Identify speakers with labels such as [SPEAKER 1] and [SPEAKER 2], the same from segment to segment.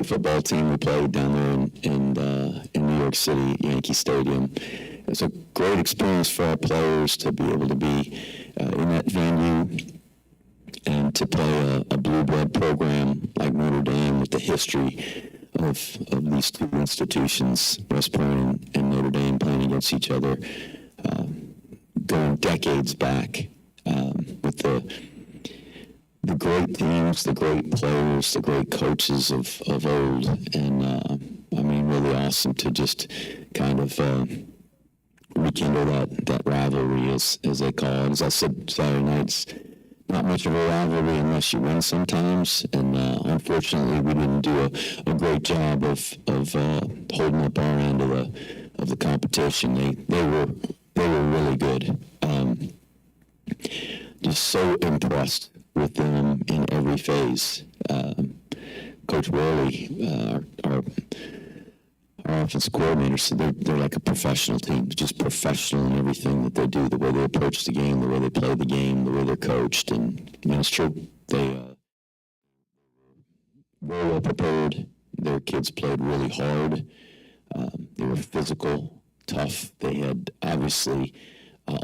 [SPEAKER 1] football team we played down there in New York City, Yankee Stadium. It was a great experience for our players to be able to be in that venue and to play a blue blood program like Notre Dame with the history of these two institutions, West Point and Notre Dame, playing against each other, going decades back, with the great teams, the great players, the great coaches of old, and I mean, really awesome to just kind of rekindle that rivalry, as they call it. As I said Saturday nights, not much of a rivalry unless you win sometimes, and unfortunately we didn't do a great job of holding up our end of the competition. They were really good. Just so impressed with them in every phase. Coach Worley, our offensive coordinator, said they're like a professional team, just professional in everything that they do, the way they approach the game, the way they play the game, the way they're coached. And it's true, they were well prepared. Their kids played really hard. They were physical, tough. They had obviously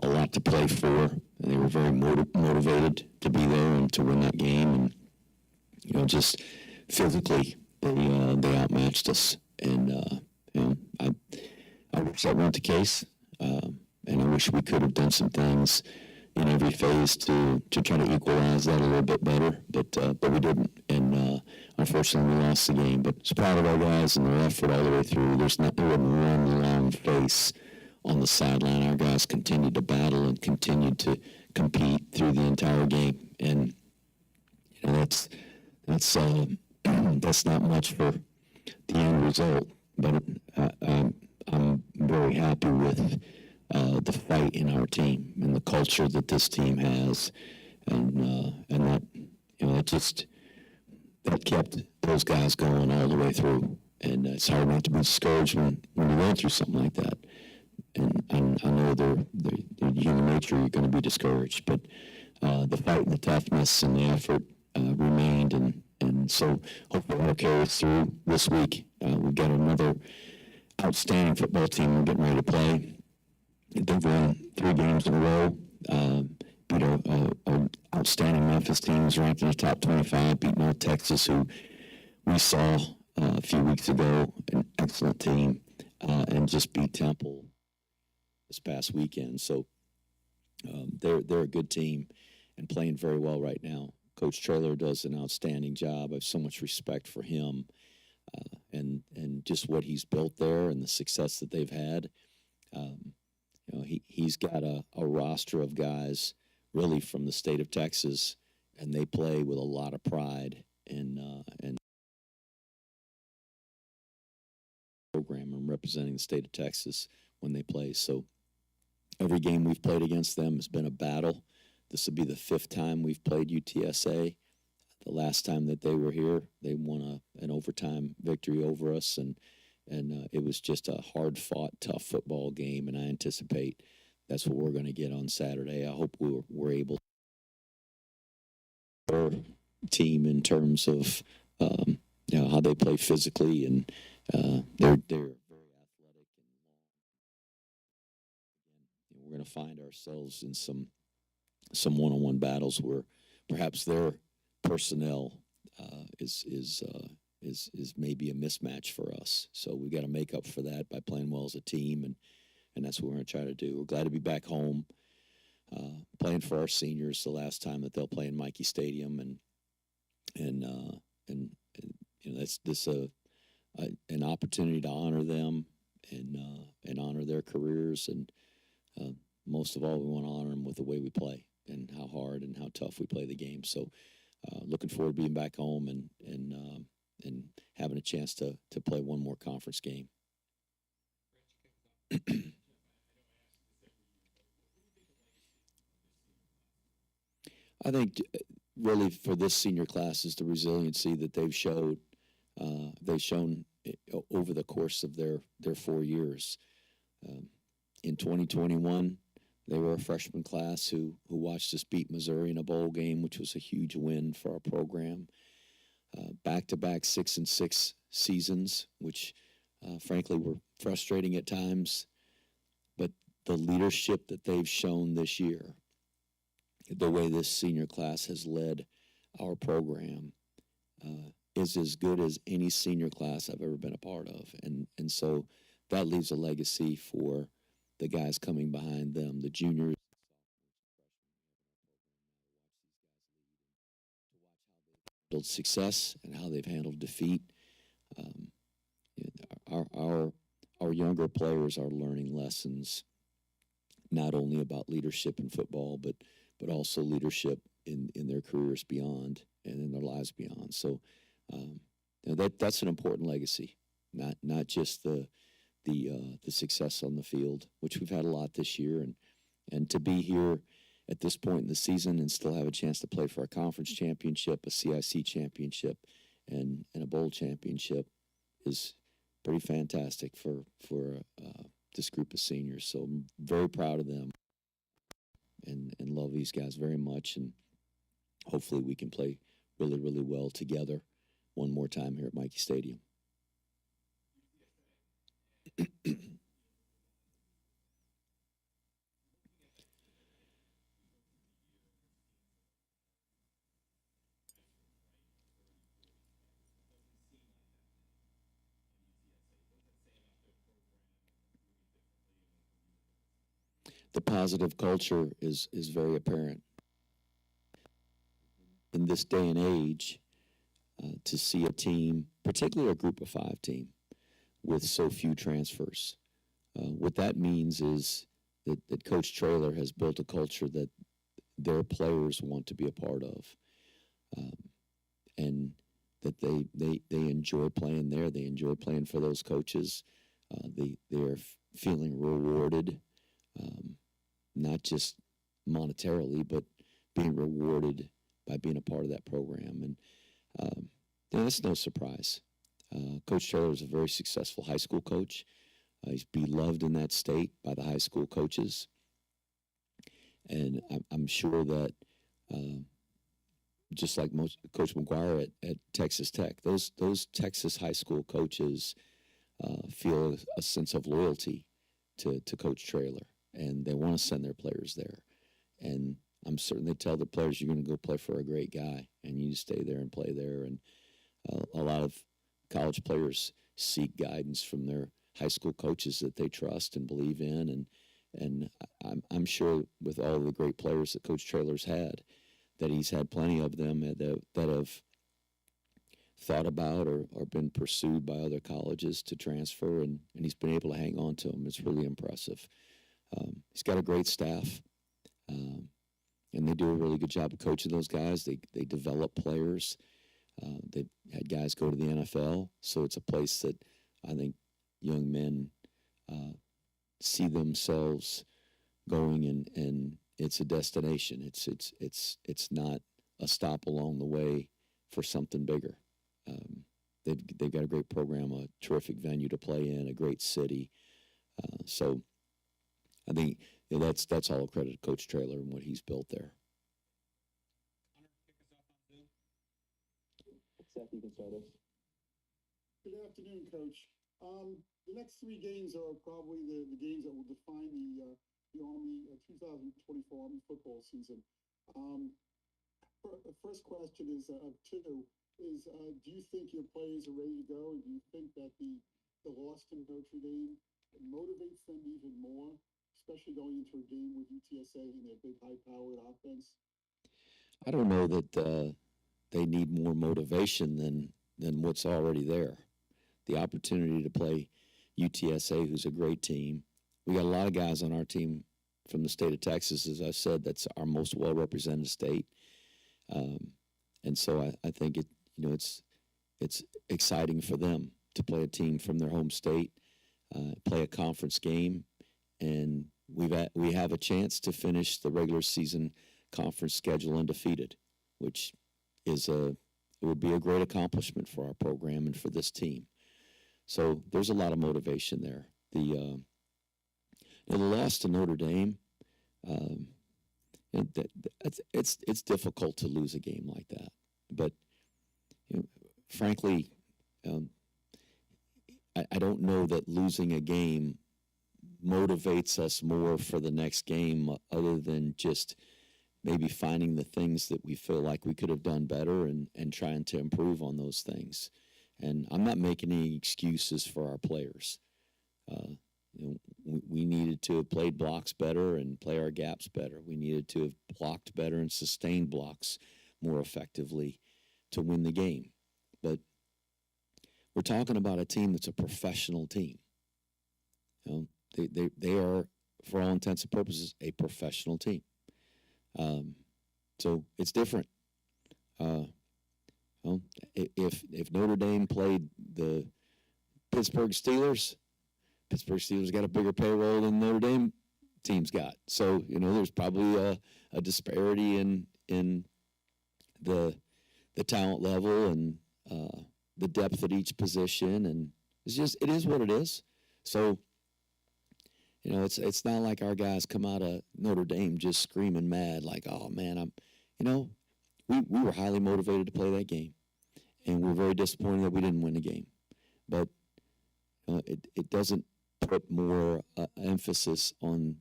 [SPEAKER 1] a lot to play for, and they were very motivated to be there and to win that game. And just physically, they outmatched us. And I wish that weren't the case, and I wish we could have done some things in every phase to try to equalize that a little bit better, but we didn't, and unfortunately we lost the game. But it's proud of our guys and their effort all the way through. There wasn't one long face on the sideline. Our guys continued to battle and continued to compete through the entire game, and that's that's not much for the end result, but I'm very happy with the fight in our team and the culture that this team has, and that that kept those guys going all the way through. And it's hard not to be discouraged when you're going through something like that. And I know they're human nature, you're going to be discouraged, but the fight and the toughness and the effort remained, and so hopefully that'll carry us through this week. We've got another outstanding football team we're getting ready to play. They've won 3 games in a row, beat an outstanding Memphis team who's ranked in the top 25, beat North Texas, who we saw a few weeks ago, an excellent team, and just beat Temple this past weekend. So they're a good team and playing very well right now. Coach Traylor does an outstanding job. I have so much respect for him and just what he's built there and the success that they've had. He's got a roster of guys really from the state of Texas, and they play with a lot of pride and program and representing the state of Texas when they play. So every game we've played against them has been a battle. This will be the 5th time we've played UTSA. The last time that they were here, they won an overtime victory over us, and it was just a hard-fought, tough football game, and I anticipate that's what we're going to get on Saturday. I hope we're able to our team in terms of how they play physically, and they're very athletic and long. Again, we're going to find ourselves in some one-on-one battles where perhaps their personnel is maybe a mismatch for us. So we've got to make up for that by playing well as a team, and that's what we're going to try to do. We're glad to be back home, playing for our seniors the last time that they'll play in Mikey Stadium, and that's this an opportunity to honor them and honor their careers, and most of all, we want to honor them with the way we play and how hard and how tough we play the game. So looking forward to being back home and having a chance to play one more conference game. I think really for this senior class is the resiliency that they've shown over the course of their 4 years. In 2021, they were a freshman class who watched us beat Missouri in a bowl game, which was a huge win for our program. back-to-back 6-6 seasons, which frankly were frustrating at times. But the leadership that they've shown this year, the way this senior class has led our program, is as good as any senior class I've ever been a part of. And so that leaves a legacy for the guys coming behind them, the juniors, to watch how they've handled success and how they've handled defeat. Um, our younger players are learning lessons not only about leadership in football, but also leadership in their careers beyond and in their lives beyond. So that's an important legacy, not just the success on the field, which we've had a lot this year, and to be here at this point in the season and still have a chance to play for a conference championship, a CIC championship, and a bowl championship is pretty fantastic for this group of seniors. So I'm very proud of them and love these guys very much. And hopefully we can play really, really well together one more time here at Michie Stadium. The positive culture is very apparent. In this day and age, to see a team, particularly a group of 5 team, with so few transfers, what that means is that Coach Traylor has built a culture that their players want to be a part of, and that they enjoy playing there. They enjoy playing for those coaches. They're feeling rewarded, not just monetarily, but being rewarded by being a part of that program. And that's no surprise. Coach Traylor is a very successful high school coach. He's beloved in that state by the high school coaches. And I'm sure that just like Coach McGuire at Texas Tech, those Texas high school coaches feel a sense of loyalty to Coach Traylor, and they want to send their players there. And I'm certain they tell the players, you're going to go play for a great guy, and you stay there and play there. And a lot of college players seek guidance from their high school coaches that they trust and believe in. And I'm sure with all the great players that Coach Traylor's had, that he's had plenty of them that have thought about or been pursued by other colleges to transfer, and he's been able to hang on to them. It's really impressive. He's got a great staff, and they do a really good job of coaching those guys. They develop players. They've had guys go to the NFL, so it's a place that I think young men see themselves going, and it's a destination. It's not a stop along the way for something bigger. They've got a great program, a terrific venue to play in, a great city. So I think that's all credit to Coach Traylor and what he's built there.
[SPEAKER 2] Hunter, kick us off on Zoom.
[SPEAKER 3] Seth, you can start us.
[SPEAKER 4] Good afternoon, Coach. The next 3 games are probably the games that will define the Army 2024 Army football season. First question is do you think your players are ready to go, and do you think that the loss to Notre Dame motivates them even more, especially going into a game with UTSA and their big high-powered offense?
[SPEAKER 1] I don't know that they need more motivation than what's already there. The opportunity to play UTSA, who's a great team. We got a lot of guys on our team from the state of Texas. As I said, that's our most well-represented state. And so I think it's exciting for them to play a team from their home state, play a conference game, and we have a chance to finish the regular season conference schedule undefeated, which it would be a great accomplishment for our program and for this team. So there's a lot of motivation there. The loss to Notre Dame, it's difficult to lose a game like that. But frankly, I don't know that losing a game motivates us more for the next game other than just maybe finding the things that we feel like we could have done better and trying to improve on those things. And I'm not making any excuses for our players. We needed to have played blocks better and play our gaps better. We needed to have blocked better and sustained blocks more effectively to win the game. But we're talking about a team that's a professional team. They are, for all intents and purposes, a professional team. So it's different. If Notre Dame played the Pittsburgh Steelers got a bigger payroll than Notre Dame teams got. So there's probably a disparity in the talent level and the depth at each position, and it is what it is. So it's not like our guys come out of Notre Dame just screaming mad like, oh man, we were highly motivated to play that game, and we're very disappointed that we didn't win the game. But it doesn't put more emphasis on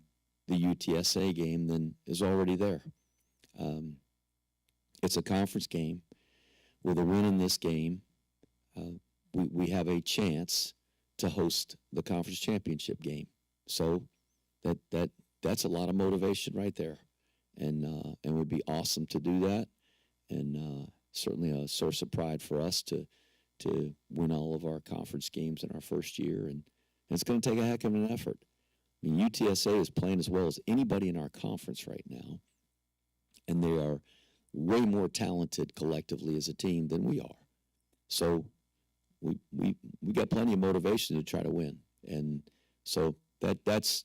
[SPEAKER 1] the UTSA game than is already there. It's a conference game. With a win in this game, we have a chance to host the conference championship game. So that's a lot of motivation right there, and it would be awesome to do that, and certainly a source of pride for us to win all of our conference games in our first year, and it's going to take a heck of an effort. I mean, UTSA is playing as well as anybody in our conference right now, and they are way more talented collectively as a team than we are. So we got plenty of motivation to try to win, and so that's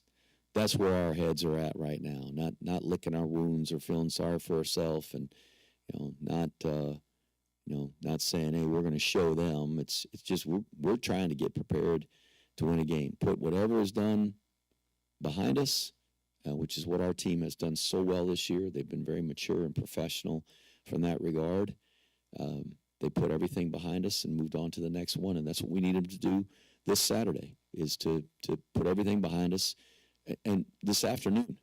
[SPEAKER 1] where our heads are at right now. Not licking our wounds or feeling sorry for ourselves, and not saying, hey, we're going to show them. It's just we're trying to get prepared to win a game. Put whatever is done behind us, which is what our team has done so well this year. They've been very mature and professional from that regard. They put everything behind us and moved on to the next one, and that's what we need them to do this Saturday, is to put everything behind us. And this afternoon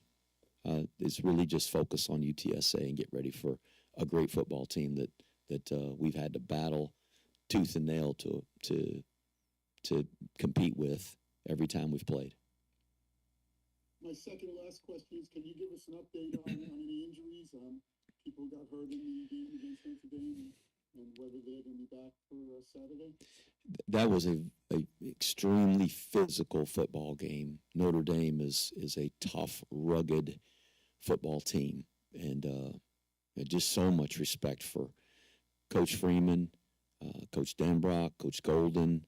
[SPEAKER 1] is really just focus on UTSA and get ready for a great football team that we've had to battle tooth and nail to compete with every time we've played.
[SPEAKER 4] My second last question is, can you give us an update on any injuries? People got hurt in the game against Notre Dame, and whether they're going to be back for Saturday?
[SPEAKER 1] That was a extremely physical football game. Notre Dame is a tough, rugged football team, and just so much respect for Coach Freeman, Coach Denbrock, Coach Golden,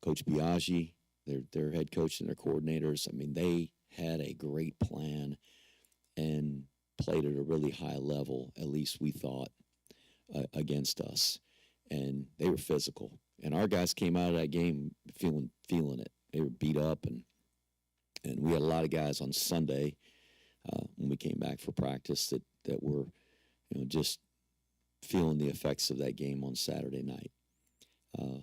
[SPEAKER 1] Coach Biaggi, their head coach and their coordinators. I mean, they had a great plan and played at a really high level, at least we thought, against us. And they were physical. And our guys came out of that game feeling it. They were beat up, and we had a lot of guys on Sunday when we came back for practice that were, just feeling the effects of that game on Saturday night.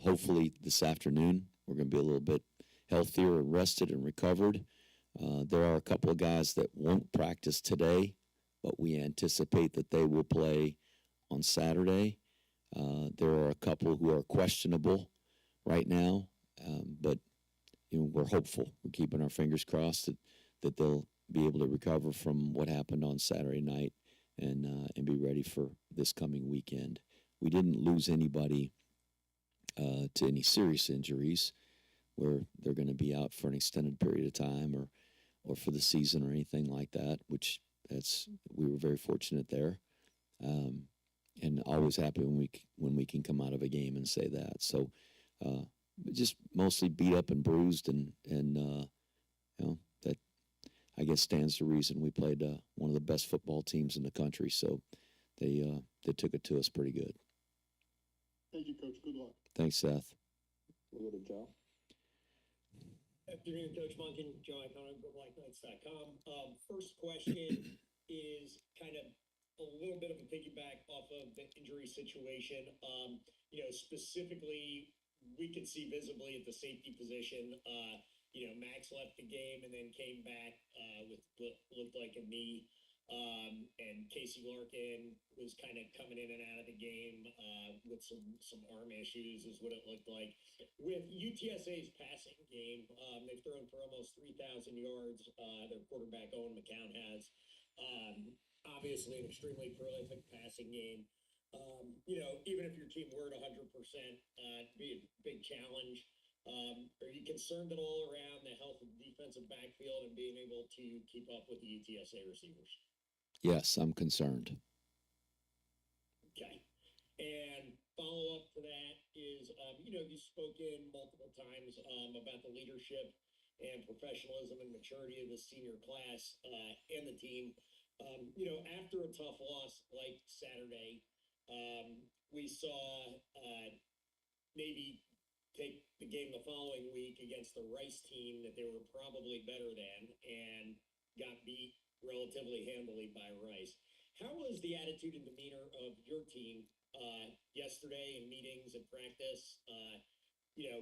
[SPEAKER 1] Hopefully this afternoon we're going to be a little bit healthier and rested and recovered. There are a couple of guys that won't practice today, but we anticipate that they will play on Saturday. There are a couple who are questionable right now, but we're hopeful. We're keeping our fingers crossed that they'll be able to recover from what happened on Saturday night and be ready for this coming weekend. We didn't lose anybody to any serious injuries where they're going to be out for an extended period of time or for the season or anything like that, which we were very fortunate there. And always happy when we can come out of a game and say that. So just mostly beat up and bruised, and that I guess stands to reason we played one of the best football teams in the country. So they took it to us pretty good.
[SPEAKER 4] Thank you, Coach. Good luck.
[SPEAKER 1] Thanks, Seth.
[SPEAKER 3] We'll go to Joe.
[SPEAKER 2] Afternoon, Coach Monken, Joe Icona, GoBlackKnights.com. First question is kind of a little bit of a piggyback off of the injury situation. specifically, we could see visibly at the safety position, Max left the game and then came back with what looked like a knee. And Casey Larkin was kind of coming in and out of the game with some arm issues, is what it looked like. With UTSA's passing game, they've thrown for almost 3,000 yards. Their quarterback Owen McCown has. Obviously, an extremely prolific passing game. Even if your team were at 100%, it'd be a big challenge. Are you concerned at all around the health of the defensive backfield and being able to keep up with the UTSA receivers?
[SPEAKER 1] Yes, I'm concerned.
[SPEAKER 2] Okay. And follow up to that is, you've spoken multiple times about the leadership and professionalism and maturity of the senior class and the team. After a tough loss like Saturday, we saw Navy take the game the following week against the Rice team that they were probably better than and got beat relatively handily by Rice. How was the attitude and demeanor of your team yesterday in meetings and practice,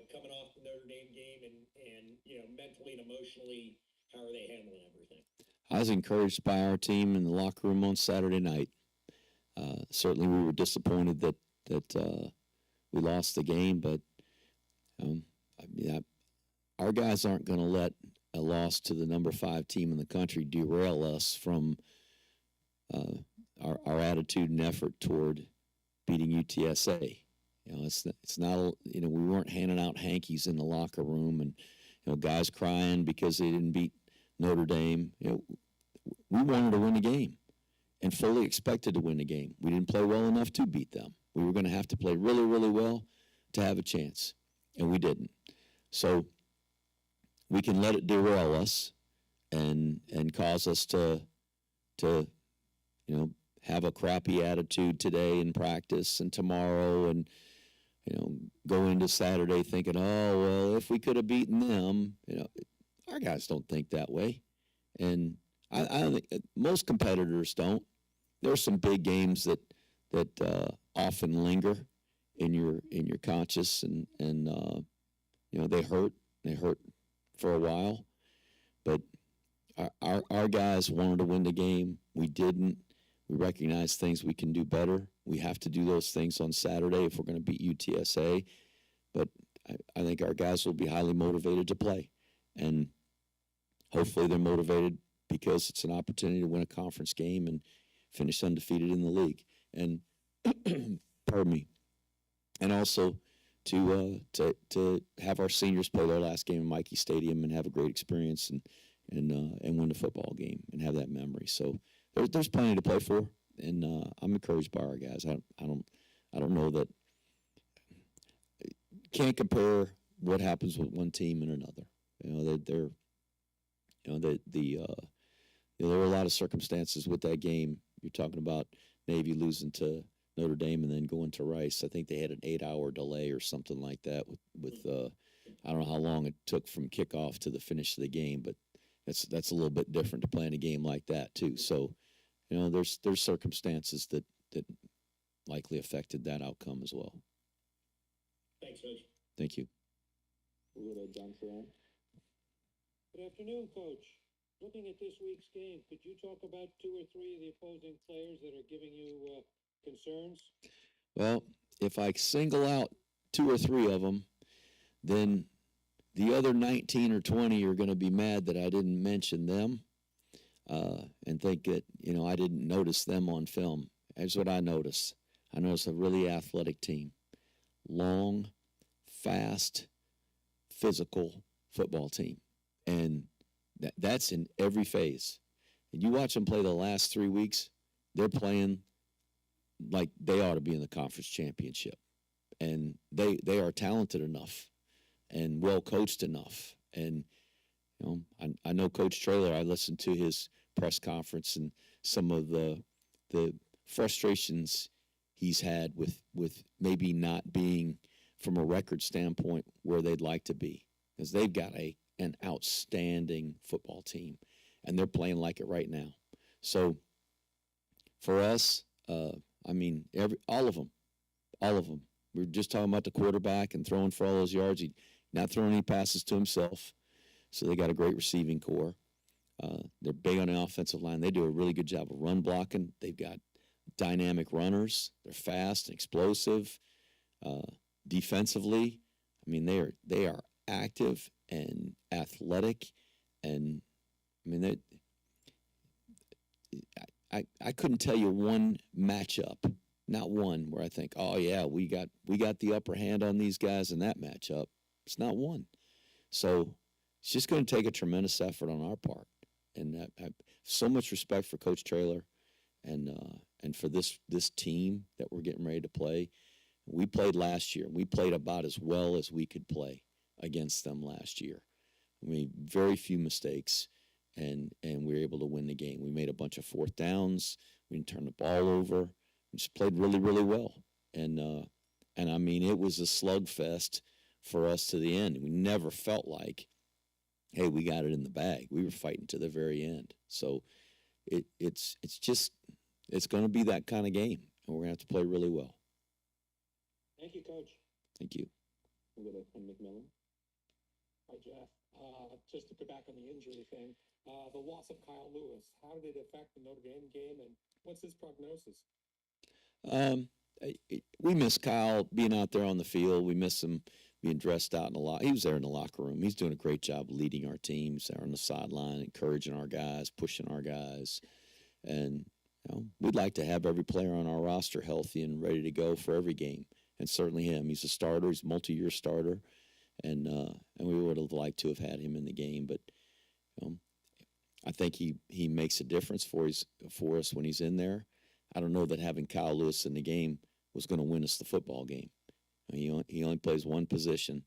[SPEAKER 2] coming off the Notre Dame game and mentally and emotionally, how are they handling everything?
[SPEAKER 1] I was encouraged by our team in the locker room on Saturday night. Certainly we were disappointed that we lost the game, but our guys aren't going to let a loss to the number 5 team in the country derail us from our attitude and effort toward beating UTSA. It's not we weren't handing out hankies in the locker room and guys crying because they didn't beat Notre Dame. We wanted to win the game and fully expected to win the game. We didn't play well enough to beat them. We were going to have to play really, really well to have a chance, and we didn't. So we can let it derail us and cause us to have a crappy attitude today in practice and tomorrow, and go into Saturday thinking, oh well, if we could have beaten them. Our guys don't think that way, and I don't think most competitors don't. There are some big games that often linger in your conscious, and they hurt for a while. But our guys wanted to win the game. We didn't. We recognize things we can do better. We have to do those things on Saturday if we're going to beat UTSA. But I think our guys will be highly motivated to play, and hopefully they're motivated because it's an opportunity to win a conference game and finish undefeated in the league. And pardon me. And also to have our seniors play their last game in Mikey Stadium and have a great experience and win the football game and have that memory. So there's plenty to play for, and I'm encouraged by our guys. I don't know that can't compare what happens with one team and another. There were a lot of circumstances with that game. You're talking about Navy losing to Notre Dame and then going to Rice. I think they had an 8-hour delay or something like that with I don't know how long it took from kickoff to the finish of the game, but that's a little bit different to playing a game like that too. So, there's circumstances that likely affected that outcome as well.
[SPEAKER 2] Thanks, Coach.
[SPEAKER 1] Thank you.
[SPEAKER 3] We'll go to John Ferrand.
[SPEAKER 5] Good afternoon, Coach. Looking at this week's game, could you talk about 2 or 3 of the opposing players that are giving you concerns?
[SPEAKER 1] Well, if I single out 2 or 3 of them, then the other 19 or 20 are going to be mad that I didn't mention them and think that, I didn't notice them on film. Here's what I noticed. I noticed a really athletic team. Long, fast, physical football team. And that's in every phase. And you watch them play the last 3 weeks, they're playing like they ought to be in the conference championship. And they are talented enough and well coached enough. And I know Coach Traylor. I listened to his press conference and some of the frustrations he's had with maybe not being from a record standpoint where they'd like to be, because they've got an outstanding football team and they're playing like it right now. So for us, all of them, we were just talking about the quarterback and throwing for all those yards. He's not throwing any passes to himself. So they got a great receiving core. They're big on the offensive line. They do a really good job of run blocking. They've got dynamic runners. They're fast and explosive. Defensively, I mean, they are active and athletic, and I mean, I couldn't tell you one matchup, not one where I think, oh yeah, we got the upper hand on these guys in that matchup. It's not one. So it's just going to take a tremendous effort on our part, and I have so much respect for Coach Traylor, and for this team that we're getting ready to play. We played last year. We played about as well as we could play against them last year. I mean, very few mistakes, and we were able to win the game. We made a bunch of fourth downs. We didn't turn the ball over. We just played really, really well. And I mean, it was a slugfest for us to the end. We never felt like, hey, we got it in the bag. We were fighting to the very end. So it's going to be that kind of game, and we're going to have to play really well.
[SPEAKER 5] Thank you, Coach.
[SPEAKER 1] Thank you.
[SPEAKER 3] We'll go to Ken McMillan.
[SPEAKER 5] Hi, Jeff. Just to go back on the injury thing, the loss of Kyle Lewis, how did it affect the Notre Dame game, and what's his prognosis?
[SPEAKER 1] We miss Kyle being out there on the field. We miss him being dressed out in the locker. He was there in the locker room. He's doing a great job leading our teams there on the sideline, encouraging our guys, pushing our guys. And we'd like to have every player on our roster healthy and ready to go for every game. And certainly him. He's a starter. He's a multi-year starter. And we would have liked to have had him in the game. But I think he makes a difference for us when he's in there. I don't know that having Kyle Lewis in the game was going to win us the football game. He only plays one position,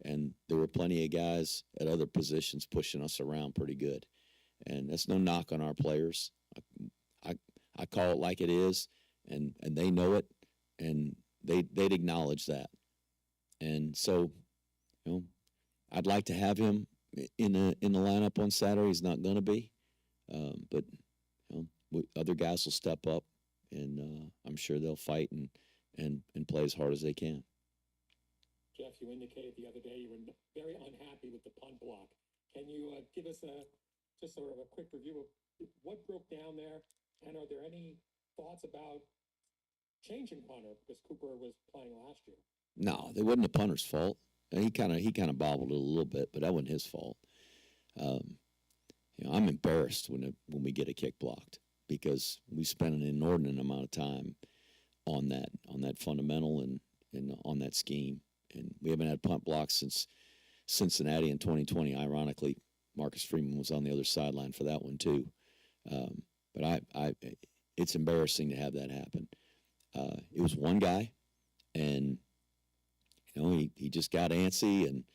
[SPEAKER 1] and there were plenty of guys at other positions pushing us around pretty good. And that's no knock on our players. I call it like it is, and they know it, and they'd acknowledge that. And so, I'd like to have him in the lineup on Saturday. He's not going to be, but other guys will step up, and I'm sure they'll fight and play as hard as they can.
[SPEAKER 5] Jeff, you indicated the other day you were very unhappy with the punt block. Can you give us just sort of a quick review of what broke down there, and are there any thoughts about changing punter because Cooper was playing last year?
[SPEAKER 1] No, it wasn't the punter's fault. He kind of bobbled it a little bit, but that wasn't his fault. I'm embarrassed when we get a kick blocked because we spent an inordinate amount of time on that fundamental and on that scheme, and we haven't had punt blocks since Cincinnati in 2020. Ironically, Marcus Freeman was on the other sideline for that one too. But it's embarrassing to have that happen. It was one guy, and he just got antsy, and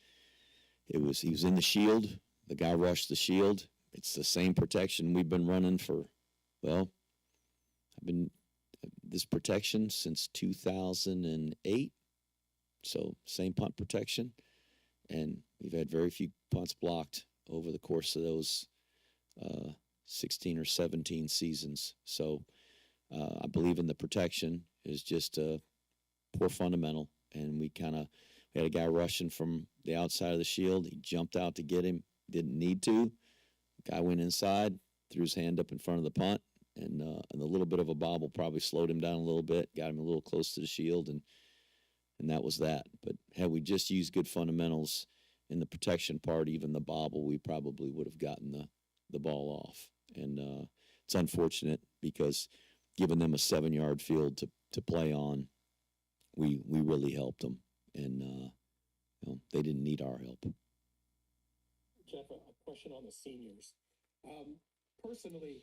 [SPEAKER 1] he was in the shield. The guy rushed the shield. It's the same protection we've been running I've been this protection since 2008. So same punt protection, and we've had very few punts blocked over the course of those 16 or 17 seasons. So I believe in the protection. Is just a poor fundamental, and we had a guy rushing from the outside of the shield. He jumped out to get him, didn't need to. The guy went inside, threw his hand up in front of the punt, and a little bit of a bobble probably slowed him down a little bit, got him a little close to the shield, and that was that. But had we just used good fundamentals in the protection part, even the bobble, we probably would have gotten the ball off. And it's unfortunate because giving them a 7-yard field to play on, we really helped them, and they didn't need our help.
[SPEAKER 5] Jeff, a question on the seniors. Personally,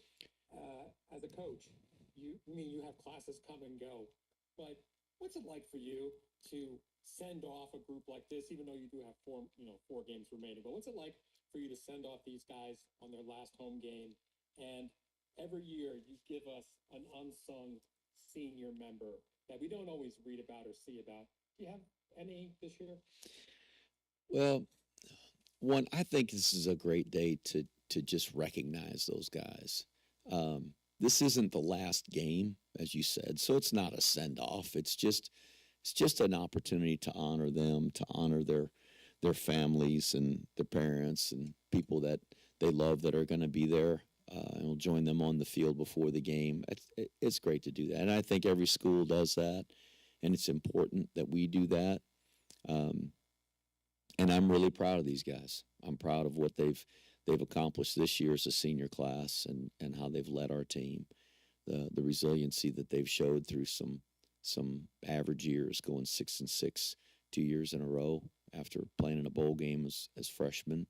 [SPEAKER 5] as a coach, you have classes come and go, but what's it like for you to send off a group like this, even though you do have 4 games remaining? But what's it like for you to send off these guys on their last home game, and every year you give us an unsung senior member that we don't always read about or see about? Do you have any this year?
[SPEAKER 1] Well, one, I think this is a great day to just recognize those guys. This isn't the last game, as you said, so it's not a send-off. It's just it's just an opportunity to honor them, to honor their families and their parents and people that they love that are going to be there. And we'll join them on the field before the game. It's great to do that, and I think every school does that, and it's important that we do that. And I'm really proud of these guys. I'm proud of what they've accomplished this year as a senior class, and how they've led our team, the resiliency that they've showed through some average years, going 6-6 2 years in a row after playing in a bowl game as freshmen.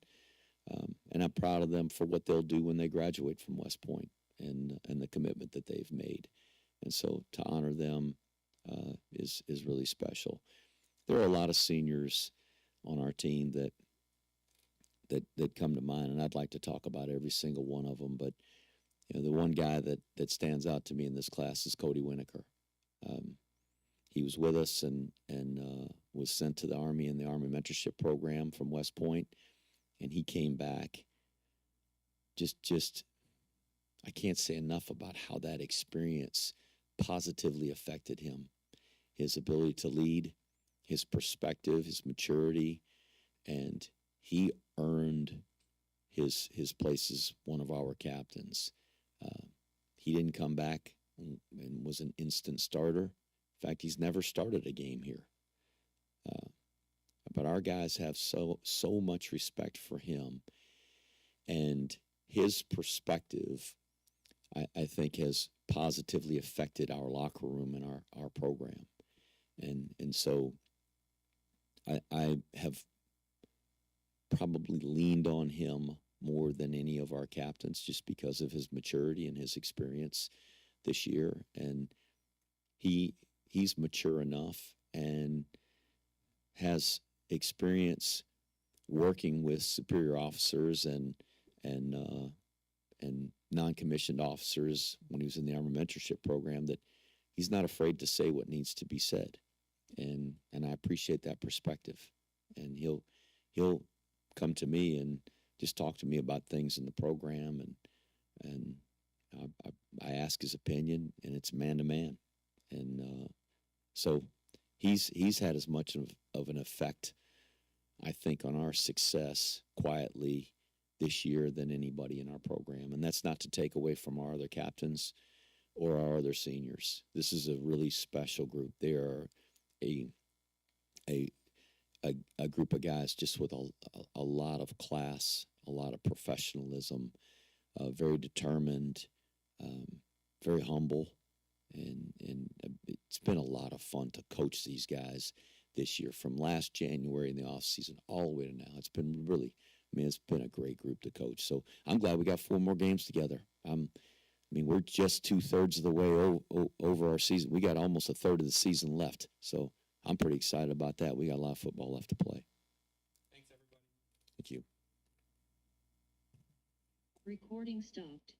[SPEAKER 1] And I'm proud of them for what they'll do when they graduate from West Point, and the commitment that they've made. And so to honor them is really special. There are a lot of seniors on our team that come to mind, and I'd like to talk about every single one of them. But the one guy that stands out to me in this class is Cody Winokur. He was with us and was sent to the Army in the Army Mentorship Program from West Point, and he came back. Just I can't say enough about how that experience positively affected him, his ability to lead, his perspective, his maturity, and he earned his place as one of our captains. He didn't come back and was an instant starter. In fact, he's never started a game here. But our guys have so much respect for him, and his perspective, I think, has positively affected our locker room and our program. And so I have probably leaned on him more than any of our captains, just because of his maturity and his experience this year. And he's mature enough and has experience working with superior officers and non-commissioned officers when he was in the Army Mentorship Program, that he's not afraid to say what needs to be said. And I appreciate that perspective. And he'll come to me and just talk to me about things in the program, and I ask his opinion, and it's man to man. And so he's had as much of an effect, I think, on our success quietly this year than anybody in our program. And that's not to take away from our other captains or our other seniors. This is a really special group. They are a group of guys just with a lot of class, a lot of professionalism, very determined, very humble, and it's been a lot of fun to coach these guys this year, from last January in the off season all the way to now. It's been really, it's been a great group to coach. So I'm glad we got 4 more games together. We're just 2/3 of the way over our season. We got almost 1/3 of the season left. So I'm pretty excited about that. We got a lot of football left to play.
[SPEAKER 5] Thanks, everybody.
[SPEAKER 1] Thank you.
[SPEAKER 6] Recording stopped.